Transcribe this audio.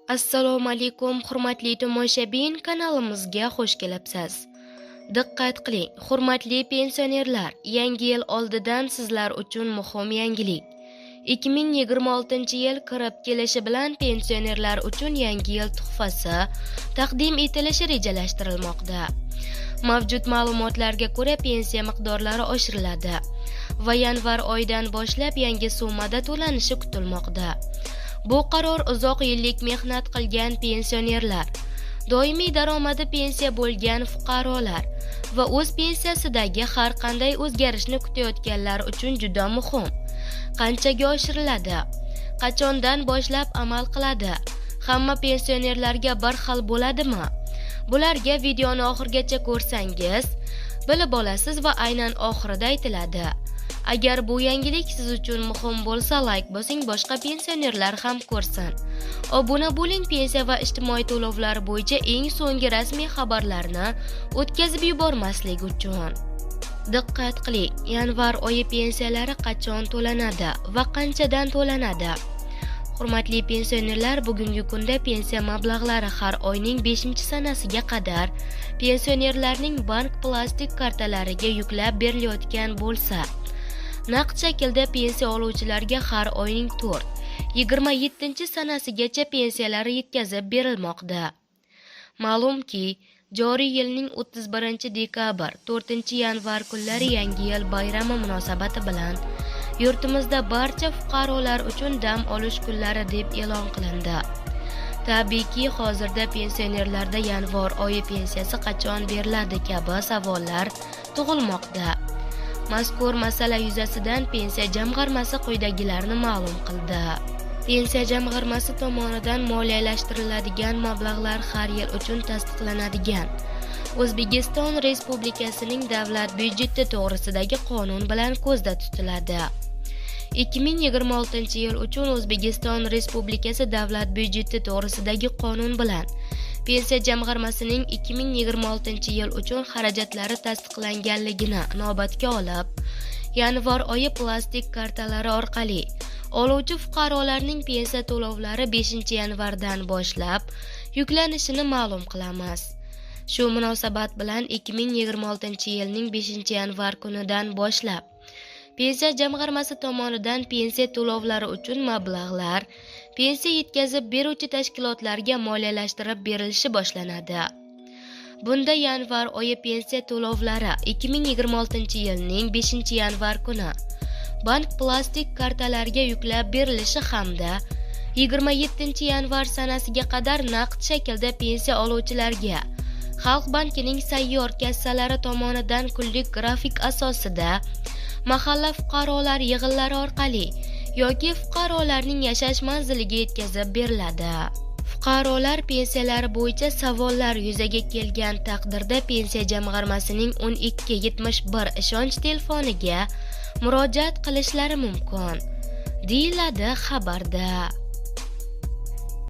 Assalomu alaykum, hurmatli tomoshabin, kanalimizga xush kelibsiz. Diqqat qiling, hurmatli pensionerlar, yangi yil oldidan sizlar uchun muhim yangilik. 2026-yil kirib kelishi bilan pensionerlar uchun yangi yil tuhfasi taqdim etilishi rejalashtirilmoqda. Mavjud ma'lumotlarga ko'ra, pensiya miqdorlari oshiriladi va yanvar oyidan boshlab yangi summada to'lanishi kutilmoqda. Bu qaror uzoq yillik mehnat qilgan pensionerlar, doimiy daromadi pensiya bo'lgan fuqarolar va o'z pensiyasidagi har qanday o'zgarishni kutayotganlar uchun juda muhim. Qanchaga oshiriladi? Qachondan boshlab amal qiladi? Hamma pensionerlarga bir xil bo'ladimi? Bularga videoni oxirigacha ko'rsangiz, bilib olasiz va aynan oxirida aytiladi. Agar bu yangilik siz uchun muhim bo'lsa, like bosing, boshqa pensionerlar ham ko'rsin. Obuna bo'ling pensiya va ijtimoiy to'lovlar bo'yicha eng so'nggi rasmiy xabarlarni o'tkazib yubormaslik uchun. Diqqat qiling, yanvar oyi pensiyalari qachon to'lanadi va qanchadan to'lanadi? Hurmatli pensionerlar, bugungi kunda pensiya mablag'lari har oyning 5-sanasiga qadar pensionerlarning bank plastik kartalariga yuklab berilayotgan bo'lsa, naqd shaklda pensiya oluvchilarga har oyning 4-27-sanasigacha pensiyalari yetkazib berilmoqda. Ma'lumki, joriy yilning 31-dekabr, 4-yanvar kunlari yangi yil bayrami munosabati bilan yurtimizda barcha fuqarolar uchun dam olish kunlari deb e'lon qilindi. Tabiiyki, hozirda pensionerlarda yanvar oyi pensiyasi qachon beriladi kabi savollar tug'ilmoqda. Mazkur masala yuzasidan pensiya jamg'armasi quyidagilarni ma'lum qildi. Pensiya jamg'armasi tomonidan moliyalashtiriladigan mablag'lar har yil uchun tasdiqlanadigan O'zbekiston Respublikasining davlat byudjeti to'g'risidagi qonun bilan ko'zda tutiladi. 2026-yil uchun O'zbekiston Respublikasi davlat byudjeti to'g'risidagi qonun bilan pensiya jamg'armasining 2026-yil uchun xarajatlari tasdiqlanganligini inobatga olib, yanvar oyi plastik kartalari orqali oluvchi fuqarolarning pensiya to'lovlari 5-yanvardan boshlab yuklanishini ma'lum qilamiz. Shu munosabat bilan 2026-yilning 5-yanvar kunidan boshlab pensiya jamg'armasi tomonidan pensiya to'lovlari uchun mablag'lar pensiya yetkazib beruvchi tashkilotlarga moliyalashtirib berilishi boshlanadi. Bunda yanvar oyi pensiya to'lovlari 2026-yilning 5-yanvar kuni bank plastik kartalariga yuklab berilishi hamda 27-yanvar sanasiga qadar naqd shaklda pensiya oluvchilarga Xalq bankining sayyor kassalari tomonidan kunlik grafik asosida mahalla fuqarolar yig'inlari orqali yoki fuqarolarning yashash manziliga yetkazib beriladi. Fuqarolar pensiyalari bo'yicha savollar yuzaga kelgan taqdirda pensiya jamg'armasining 1271 ishonch telefoniga murojaat qilishlari mumkin, deyiladi xabarda.